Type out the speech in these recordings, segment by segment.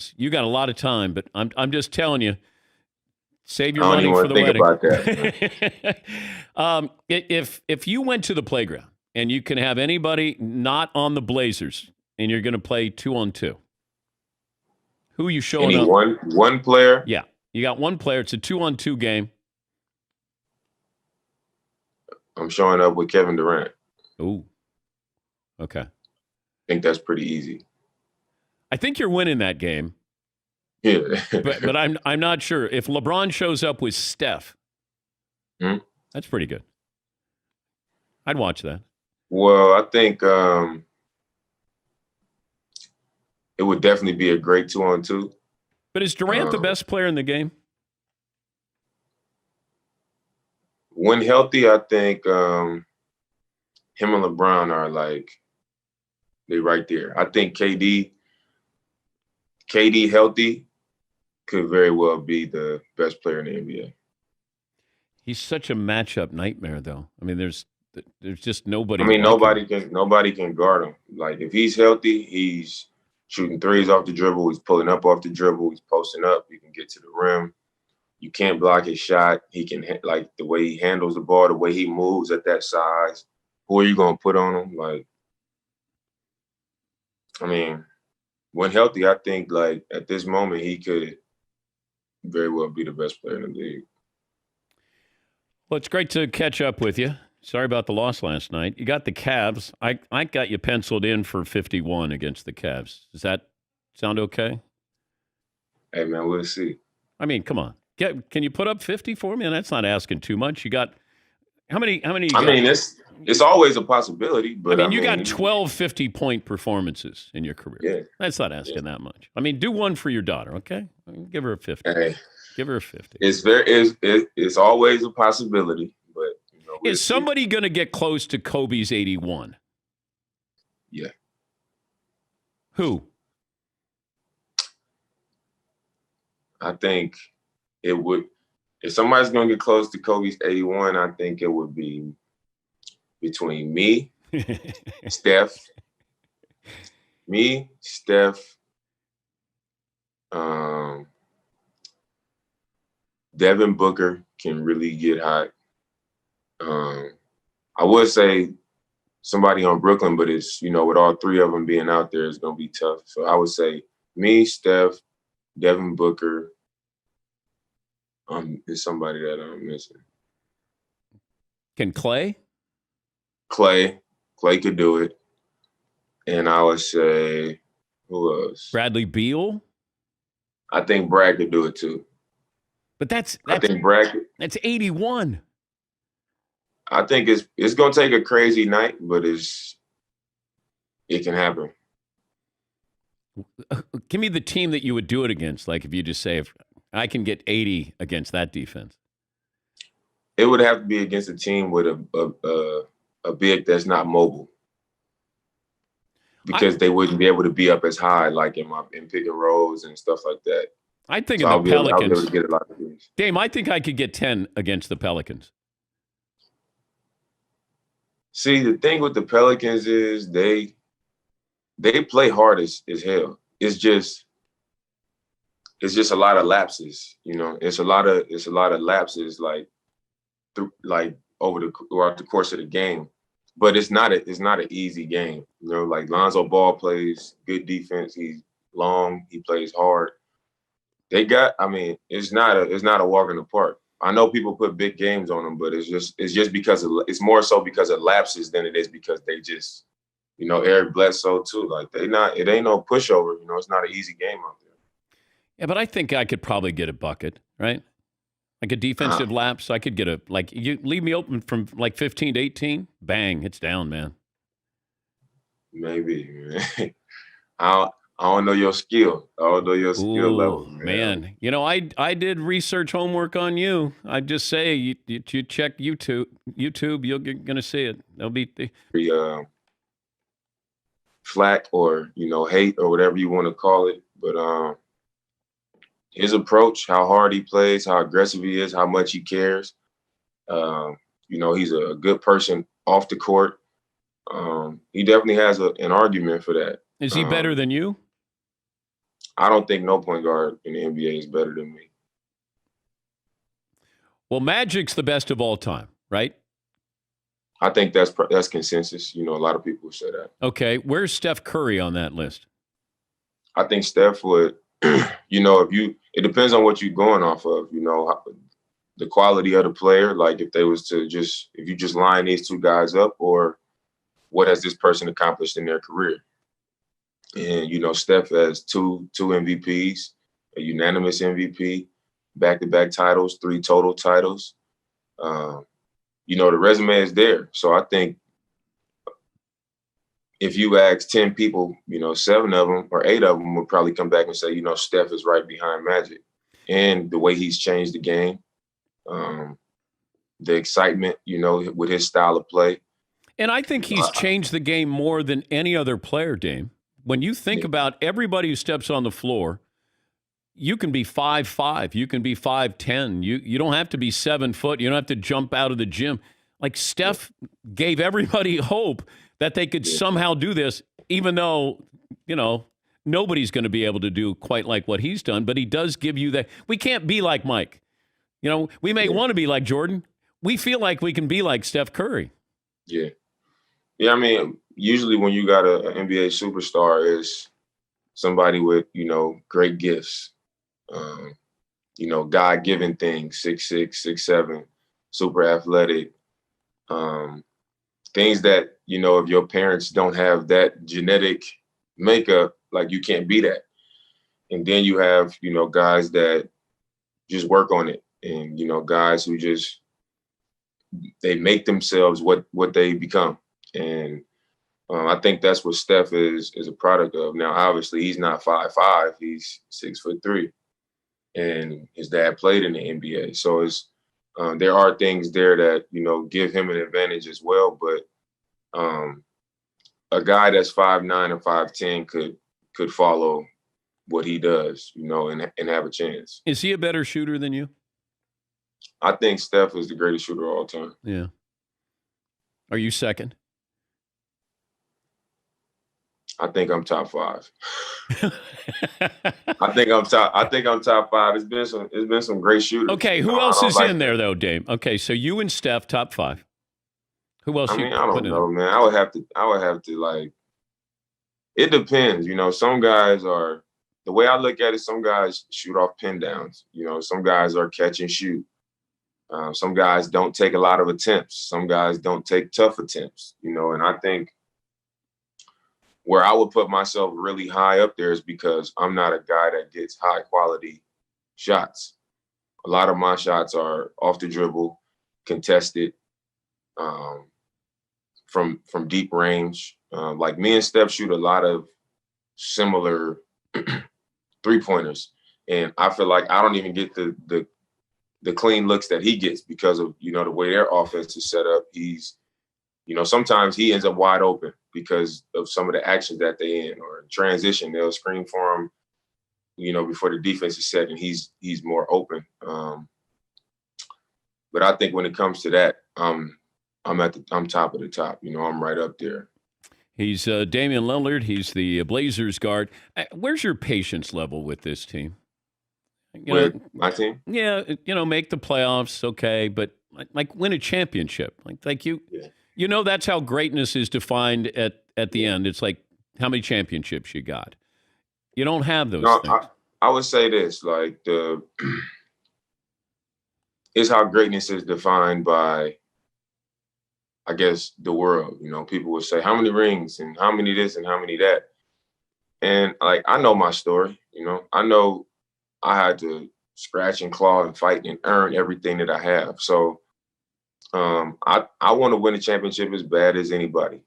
because you got a lot of time. But I'm just telling you, save your I don't money even for want the to think wedding. about that. If you went to the playground and you can have anybody not on the Blazers and you're going to play 2-on-2, who are you showing Any up? one player? Yeah, you got one player. It's a 2-on-2 game. I'm showing up with Kevin Durant. Ooh, okay. I think that's pretty easy. I think you're winning that game. Yeah. but I'm not sure. If LeBron shows up with Steph, that's pretty good. I'd watch that. Well, I think it would definitely be a great 2-on-2. But is Durant the best player in the game? When healthy, I think him and LeBron are like they right there. I think KD healthy could very well be the best player in the NBA. He's such a matchup nightmare, though. I mean, there's just nobody. I mean, like him. nobody can guard him. Like if he's healthy, he's shooting threes off the dribble. He's pulling up off the dribble. He's posting up. He can get to the rim. You can't block his shot. He can like the way he handles the ball, the way he moves at that size. Who are you gonna put on him? Like, I mean, when healthy, I think like at this moment he could very well be the best player in the league. Well, it's great to catch up with you. Sorry about the loss last night. You got the Cavs. I got you penciled in for 51 against the Cavs. Does that sound okay? Hey man, we'll see. I mean, come on. Can you put up 50 for me? And that's not asking too much. You got how many? I mean, it's always a possibility. But you got 12 50-point performances in your career. Yeah, that's not asking that much. I mean, do one for your daughter, okay? Give her a 50. Hey, give her a 50. It's always a possibility. But is somebody going to get close to Kobe's 81? Yeah. Who? I think it would. If somebody's going to get close to Kobe's 81, I think it would be between me, Steph, Devin Booker can really get hot. I would say somebody on Brooklyn, but it's, with all three of them being out there, it's going to be tough. So I would say me, Steph, Devin Booker is somebody that I'm missing. Can Clay? Clay could do it. And I would say, who else? Bradley Beal? I think Brad could do it too. But I think Brad could. That's 81. I think it's going to take a crazy night, but it can happen. Give me the team that you would do it against. Like if you just say, if I can get 80 against that defense. It would have to be against a team with a big that's not mobile. Because they wouldn't be able to be up as high, like in pick and rolls and stuff like that. I think the Pelicans. I'll be able to get a lot of these. Dame, I think I could get 10 against the Pelicans. See, the thing with the Pelicans is they play hard as hell. It's just a lot of lapses, It's a lot of lapses like throughout the course of the game. But it's not an easy game. Like Lonzo Ball plays good defense. He's long. He plays hard. It's not a walk in the park. I know people put big games on them, but it's just because it's more so because of lapses than it is because they just, Eric Bledsoe too. Like it ain't no pushover. It's not an easy game out there. Yeah, but I think I could probably get a bucket, right? Like a defensive lapse, I could get you leave me open from like 15 to 18, bang, it's down, man. Maybe. I don't know your skill. I don't know your skill level. Man. I did research homework on you. I just say you check YouTube, you're going to see it. They'll be flack or, hate or whatever you want to call it. But his approach, how hard he plays, how aggressive he is, how much he cares. He's a good person off the court. He definitely has an argument for that. Is he better than you? I don't think no point guard in the NBA is better than me. Well, Magic's the best of all time, right? I think that's consensus. A lot of people say that. Okay, where's Steph Curry on that list? I think Steph would, it depends on what you're going off of, the quality of the player. Like if you just line these two guys up, or what has this person accomplished in their career? And, Steph has two MVPs, a unanimous MVP, back-to-back titles, 3 total titles. The resume is there. So I think if you ask 10 people, 7 of them or 8 of them would probably come back and say, Steph is right behind Magic. And the way he's changed the game, the excitement, with his style of play. And I think he's changed the game more than any other player, Dame. When you think about everybody who steps on the floor, you can be 5'5", you can be 5'10", you don't have to be 7 foot, you don't have to jump out of the gym. Like Steph gave everybody hope that they could somehow do this, even though, nobody's going to be able to do quite like what he's done, but he does give you that. We can't be like Mike. We may want to be like Jordan. We feel like we can be like Steph Curry. Yeah. Yeah, I mean, usually when you got an NBA superstar, is somebody with, great gifts, God-given things, 6'6", 6'7", super athletic, things that, if your parents don't have that genetic makeup, like you can't be that. And then you have, guys that just work on it, and, guys who just, they make themselves what they become. And I think that's what Steph is a product of. Now, obviously, he's not 5'5", he's 6'3", and his dad played in the NBA. So it's there are things there that give him an advantage as well. But a guy that's 5'9" and 5'10" could follow what he does, and have a chance. Is he a better shooter than you? I think Steph is the greatest shooter of all time. Yeah. Are you second? I think I'm top 5. I think I'm top 5. It's been some great shooters. Okay, who else is in there though, Dame? Okay, so you and Steph top 5. Who else? I don't know, man. I would have to like. It depends, Some guys are, the way I look at it, some guys shoot off pin downs. Some guys are catch and shoot. Some guys don't take a lot of attempts. Some guys don't take tough attempts. And I think where I would put myself really high up there is because I'm not a guy that gets high quality shots. A lot of my shots are off the dribble, contested, from deep range. Like me and Steph shoot a lot of similar 3-pointers, and I feel like I don't even get the clean looks that he gets because of the way their offense is set up. He's sometimes he ends up wide open because of some of the actions that they in, or in transition, they'll screen for him, before the defense is set, and he's more open. But I think when it comes to that, I'm top of the top. I'm right up there. He's Damian Lillard. He's the Blazers guard. Where's your patience level with this team? With my team? Yeah, make the playoffs, okay, but like win a championship. Like you. Yeah. That's how greatness is defined at the end. It's like how many championships you got. You don't have those things. I would say this, like it's how greatness is defined by, I guess, the world. People would say how many rings and how many this and how many that. And like, I know my story, I know I had to scratch and claw and fight and earn everything that I have. So I want to win a championship as bad as anybody.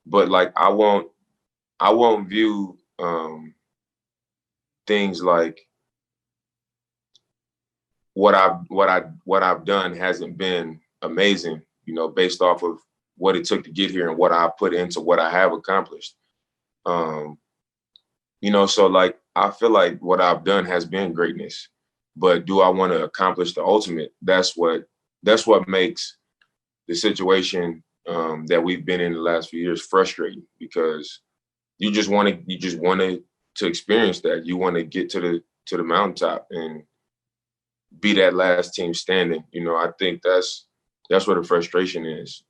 But like, I won't view things like what I've done hasn't been amazing, based off of what it took to get here and what I put into what I have accomplished. So like, I feel like what I've done has been greatness, but do I want to accomplish the ultimate? That's what makes the situation that we've been in the last few years frustrating, because you just want to to experience that. You want to get to the mountaintop and be that last team standing. You know, I think that's where the frustration is.